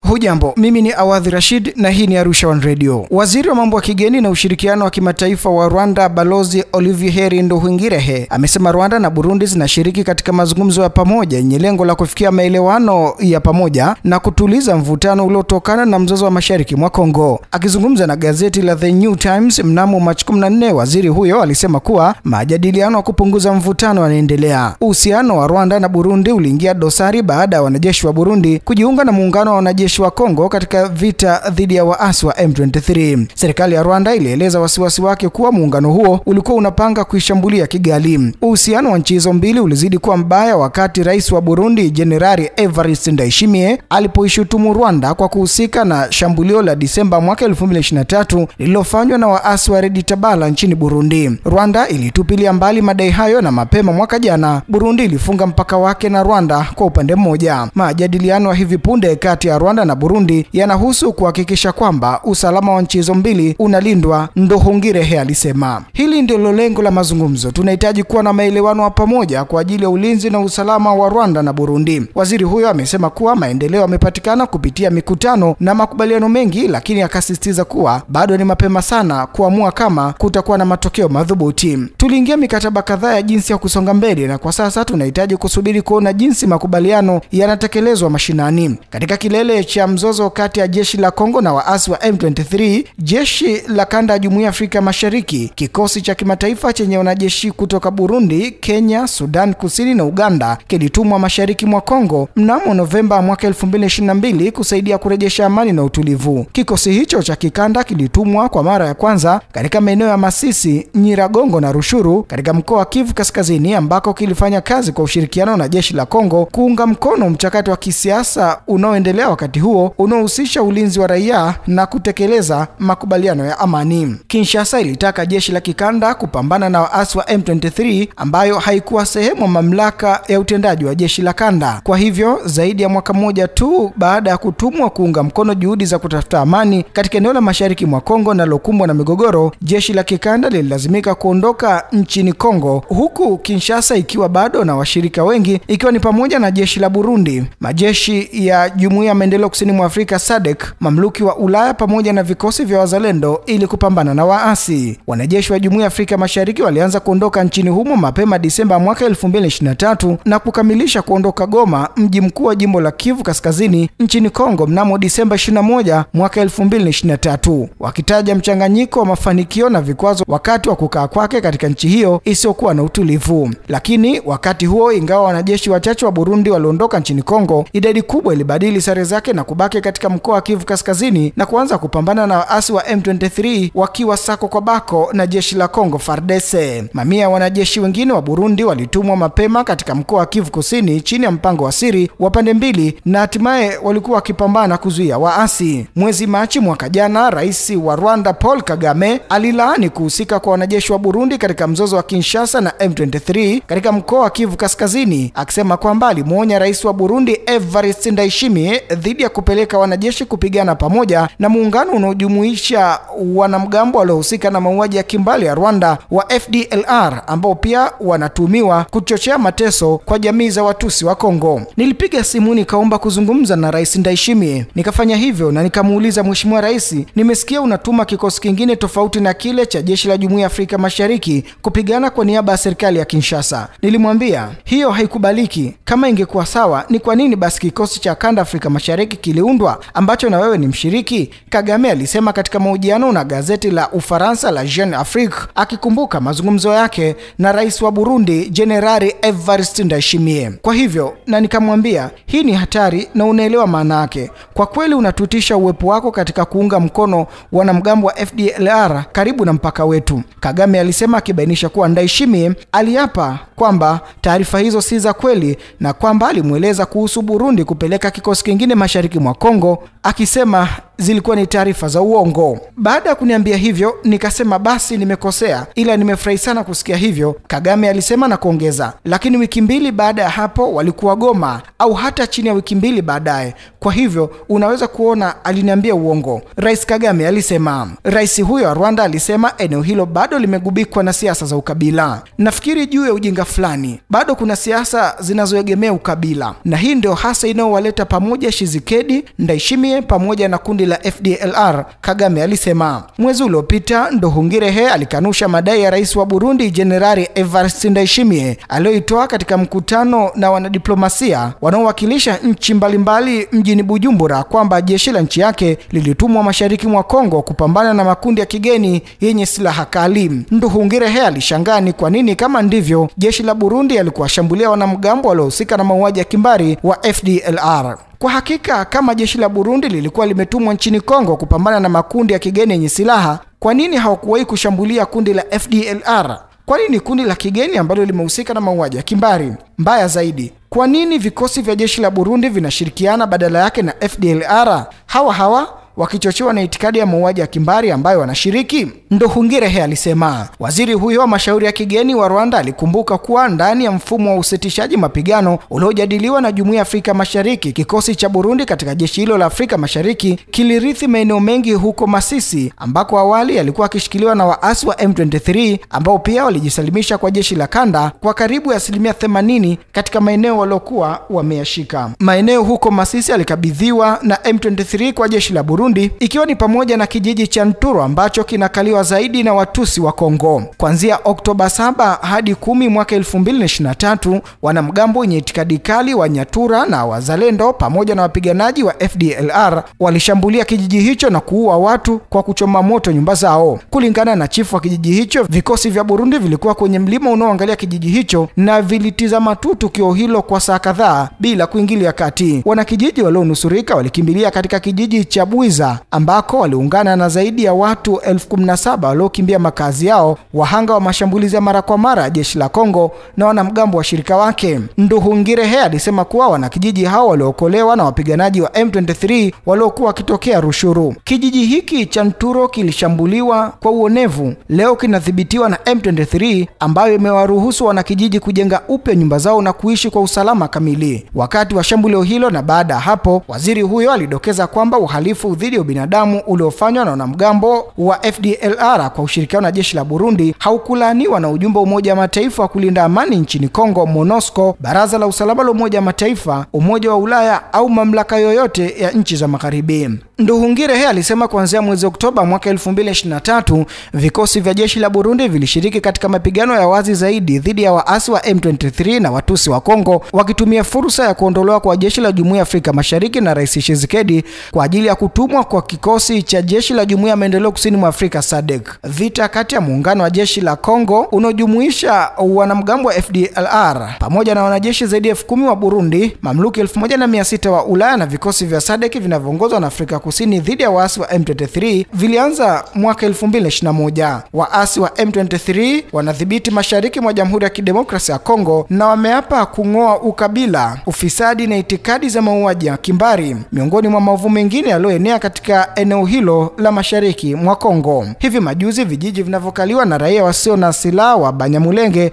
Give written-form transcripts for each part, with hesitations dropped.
Hujambo, mimi ni Awadhi Rashid na hii ni Arusha One Radio. Waziri wa mambo ya kigeni na ushirikiano wa kimataifa wa Rwanda, Balozi Olivier Nduhungirehe, amesema Rwanda na Burundi zinashiriki katika mazungumzo ya pamoja yenye lengo la kufikia maelewano ya pamoja na kutuliza mvutano uliotokana na mzozo wa mashariki mwa Kongo. Akizungumza na gazeti la The New Times mnamo Machi 14, waziri huyo alisema kuwa majadiliano ya kupunguza mvutano yanaendelea. Uhusiano wa Rwanda na Burundi uliingia dosari baada ya wanajeshi wa Burundi kujiunga na muungano wa wanajeshi wa Kongo katika vita dhidi ya waasi wa M23. Serikali ya Rwanda ilieleza wasiwasi wake kuwa muungano huo ulikuwa unapanga kuishambulia Kigali. Uhusiano wa nchi hizo mbili ulizidi kuwa mbaya wakati rais wa Burundi Jenerali Evariste Ndayishimiye alipoishutumu Rwanda kwa kuhusika na shambulio la Disemba mwaka 2023 lililofanywa na waasi wa Red Tabara nchini Burundi. Rwanda ilitupilia mbali madai hayo na mapema mwaka jana Burundi ilifunga mpaka wake na Rwanda kwa upande mmoja. Majadiliano ya hivi punde kati ya Rwanda na Burundi yanahusu kuhakikisha kwamba usalama wa nchi hizo mbili unalindwa, Nduhungirehe alisema. Hili ndilo lengo la mazungumzo. Tunahitaji kuwa na maelewano ya pamoja kwa ajili ya ulinzi na usalama wa Rwanda na Burundi. Waziri huyo amesema kuwa maendeleo yamepatikana kupitia mikutano na makubaliano mengi, lakini akasisitiza kuwa bado ni mapema sana kuamua kama kutakuwa na matokeo madhubuti. Tuliingia mikataba kadhaa ya jinsi ya kusonga mbele na kwa sasa tunahitaji kusubiri kuona jinsi makubaliano yanatekelezwa mashinani. Katika kilele cha mzozo kati ya jeshi la Kongo na waasi wa M23, jeshi la kanda ya Jumuiya ya Afrika Mashariki, kikosi cha kimataifa chenye wanajeshi kutoka Burundi, Kenya, Sudan Kusini na Uganda kilitumwa mashariki mwa Kongo mnamo Novemba mwaka 2022 kusaidia kurejesha amani na utulivu. Kikosi hicho cha kikanda kilitumwa kwa mara ya kwanza katika maeneo ya Masisi, Nyiragongo na Rushuru katika mkoa wa Kivu Kaskazini, ambako kilifanya kazi kwa ushirikiano na jeshi la Kongo kuunga mkono mchakato wa kisiasa unaoendelea wakati huo unaohusisha ulinzi wa raia na kutekeleza makubaliano ya amani. Kinshasa ilitaka jeshi la kikanda kupambana na waasi wa M23 ambayo haikuwa sehemu ya mamlaka ya utendaji wa jeshi la kanda. Kwa hivyo, zaidi ya mwaka mmoja tu baada ya kutumwa kuunga mkono juhudi za kutafuta amani katika eneo la mashariki mwa Kongo linalokumbwa na migogoro, jeshi la kikanda lililazimika kuondoka nchini Kongo, huku Kinshasa ikiwa bado na washirika wengi ikiwa ni pamoja na jeshi la Burundi, majeshi ya Jumuiya ya Maendeleo Kusini mwa Afrika SADC, mamluki wa Ulaya pamoja na vikosi vya wazalendo ili kupambana na waasi. Wanajeshi wa Jumuiya ya Afrika Mashariki walianza kuondoka nchini humo mapema Disemba mwaka 2023 na kukamilisha kuondoka Goma, mji mkuu wa jimbo la Kivu Kaskazini nchini Kongo mnamo Disemba 21 mwaka 2023, wakitaja mchanganyiko wa mafanikio na vikwazo wakati wa kukaa kwake katika nchi hiyo isiyokuwa na utulivu. Lakini wakati huo, ingawa wanajeshi wachache wa Burundi waliondoka nchini Kongo, idadi kubwa ilibadili sare zake na kubaki katika mkoa wa Kivu Kaskazini na kuanza kupambana na waasi wa M23 wakiwa sako kwa bako na jeshi la Kongo FARDC. Mamia ya wanajeshi wengine wa Burundi walitumwa mapema katika mkoa wa Kivu Kusini chini ya mpango wa siri wa pande mbili na hatimaye walikuwa wakipambana kuzuia waasi. Mwezi Machi mwaka jana, rais wa Rwanda Paul Kagame alilaani kuhusika kwa wanajeshi wa Burundi katika mzozo wa Kinshasa na M23 katika mkoa wa Kivu Kaskazini, akisema kwamba alimuonya rais wa Burundi Evariste Ndayishimiye dhidi ya kupeleka wanajeshi kupigana pamoja na muungano unaojumuisha wanamgambo waliohusika na mauaji ya kimbali ya Rwanda wa FDLR ambao pia wanatumiwa kuchochea mateso kwa jamii za Watusi wa Kongo. Nilipiga simu nikaomba kuzungumza na rais Ndayishimiye. Nikafanya hivyo na nikamuuliza, Mheshimiwa Rais, nimesikia unatuma kikosi kingine tofauti na kile cha jeshi la Jumuiya ya Afrika Mashariki kupigana kwa niaba ya serikali ya Kinshasa. Nilimwambia hiyo haikubaliki. Kama ingekuwa sawa, ni kwa nini basi kikosi cha kanda Afrika Mashariki kiliundwa ambacho na wewe ni mshiriki? Kagame alisema katika mahojiano na gazeti la Ufaransa la Jeune Afrique, akikumbuka mazungumzo yake na rais wa Burundi Jenerali Evariste Ndayishimiye. Kwa hivyo, na nikamwambia hii ni hatari na unaelewa maana yake. Kwa kweli unatutisha uwepo wako katika kuunga mkono wanamgambo wa FDLR karibu na mpaka wetu. Kagame alisema, akibainisha kuwa Ndayishimiye aliapa kwamba taarifa hizo si za kweli na kwamba alimueleza kuhusu Burundi kupeleka kikosi kingine mashariki mwa Kongo, akisema zilikuwa ni taarifa za uongo. Baada ya kuniambia hivyo, nikasema basi nimekosea, ila nimefurahi sana kusikia hivyo, Kagame alisema na kuongeza. Lakini wiki mbili baada ya hapo walikuwa Goma, au hata chini ya wiki mbili baadaye. Kwa hivyo unaweza kuona aliniambia uongo, Rais Kagame alisema. Rais huyo wa Rwanda alisema eneo hilo bado limegubikwa na siasa za ukabila. Nafikiri juu ya ujinga fulani, bado kuna siasa zinazoegemea ukabila, na hii ndio hasa inayowaleta pamoja Tshisekedi, Ndayishimiye pamoja na kundi la FDLR, Kagame alisema. Mwezi uliopita Nduhungirehe alikanusha madai ya rais wa Burundi Jenerali Evariste Ndayishimiye aliyoitoa katika mkutano na wanadiplomasia wanaowakilisha nchi mbalimbali mjini Bujumbura kwamba jeshi la nchi yake lilitumwa mashariki mwa Kongo kupambana na makundi ya kigeni yenye silaha kali. Nduhungirehe alishangaa ni kwa nini kama ndivyo jeshi la Burundi alikuwa shambulia wanamgambo waliohusika na mauaji ya kimbari wa FDLR. Kwa hakika kama jeshi la Burundi lilikuwa limetumwa nchini Kongo kupambana na makundi ya kigeni yenye silaha, kwa nini hawakuwahi kushambulia kundi la FDLR? Kwa nini kundi la kigeni ambalo limehusika na mauaji ya kimbari? Mbaya zaidi, kwa nini vikosi vya jeshi la Burundi vinashirikiana badala yake na FDLR, hawa wakichochewa na itikadi ya mauaji ya kimbari ambayo wanashiriki? Nduhungirehe alisema. Waziri huyo wa mashauri ya kigeni wa Rwanda alikumbuka kuwa ndani ya mfumo wa usitishaji mapigano uliojadiliwa na Jumuiya ya Afrika Mashariki, kikosi cha Burundi katika jeshi hilo la Afrika Mashariki kilirithi maeneo mengi huko Masisi, ambako awali yalikuwa akishikiliwa na waasi wa M23 ambao pia walijisalimisha kwa jeshi la kanda kwa karibu ya 80% katika maeneo waliokuwa wameyashika. Maeneo huko Masisi alikabidhiwa na M23 kwa jeshi la Burundi, ikiwa ni pamoja na kijiji cha Nturo ambacho kinakaliwa zaidi na Watusi wa Kongo. Kuanzia Oktoba 7 hadi 10 mwaka 2023, wanamgambo wenye itikadi kali wa Nyatura na Wazalendo pamoja na wapiganaji wa FDLR walishambulia kijiji hicho na kuua watu kwa kuchoma moto nyumba zao. Kulingana na chifu wa kijiji hicho, vikosi vya Burundi vilikuwa kwenye mlima unaoangalia kijiji hicho na vilitizama tu tukio hilo kwa saa kadhaa bila kuingilia kati. Wanakijiji walionusurika walikimbilia katika kijiji cha Buiza ambako waliungana na zaidi ya watu 17,000 waliokimbia makazi yao, wahanga wa mashambulizi ya mara kwa mara ya jeshi la Kongo na wanamgambo wa shirika wake. Nduhungirehe alisema kuwa wanakijiji hao waliokolewa na wapiganaji wa M23 waliokuwa wakitokea Rushuru. Kijiji hiki cha Nturo kilishambuliwa kwa uonevu. Leo kinadhibitiwa na M23 ambayo imewaruhusu wanakijiji kujenga upya nyumba zao na kuishi kwa usalama kamili. Wakati wa shambulio hilo na baada ya hapo, waziri huyo alidokeza kwamba uhalifu dhidi ya binadamu uliofanywa na wanamgambo wa FDLR kwa ushirikiano na jeshi la Burundi haukulaaniwa na ujumbe wa Umoja wa Mataifa wa kulinda amani nchini Kongo, MONUSCO, Baraza la Usalama la Umoja wa Mataifa, Umoja wa Ulaya au mamlaka yoyote ya nchi za Magharibi. Nduhungirehe alisema kuanzia mwezi Oktoba mwaka 2023 vikosi vya jeshi la Burundi vilishiriki katika mapigano ya wazi zaidi dhidi ya waasi wa M23 na Watusi wa Kongo, wakitumia fursa ya kuondolewa kwa jeshi la Jumuiya ya Afrika Mashariki na Rais Tshisekedi kwa ajili ya kutumwa kwa kikosi cha jeshi la Jumuiya ya Maendeleo Kusini mwa Afrika SADC. Vita kati ya muungano wa jeshi la Kongo unaojumuisha wanamgambo wa FDLR pamoja na wanajeshi zaidi ya 10,000 wa Burundi, mamluki 1,600 wa Ulaya na vikosi vya SADC vinavyoongozwa na Afrika Kusini dhidi ya waasi wa M23 vilianza mwaka 2021. Waasi wa M23 wanadhibiti mashariki mwa Jamhuri ya Kidemokrasia ya Kongo na wameapa kung'oa ukabila, ufisadi na itikadi za mauaji ya kimbari, miongoni mwa maovu mengine yaliyoenea katika eneo hilo la mashariki mwa Kongo. Hivi majuzi vijiji vinavyokaliwa na raia wasio na silaha wa Banyamulenge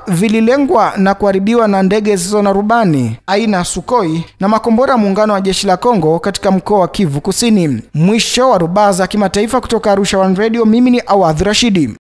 vililengwa na kuharibiwa na ndege zisizo na rubani aina Sukhoi na makombora muungano wa jeshi la Kongo katika mkoa wa Kivu Kusini. Mwisho wa rubaa za kimataifa kutoka Arusha One Radio, mimi ni Awadh Rashidi.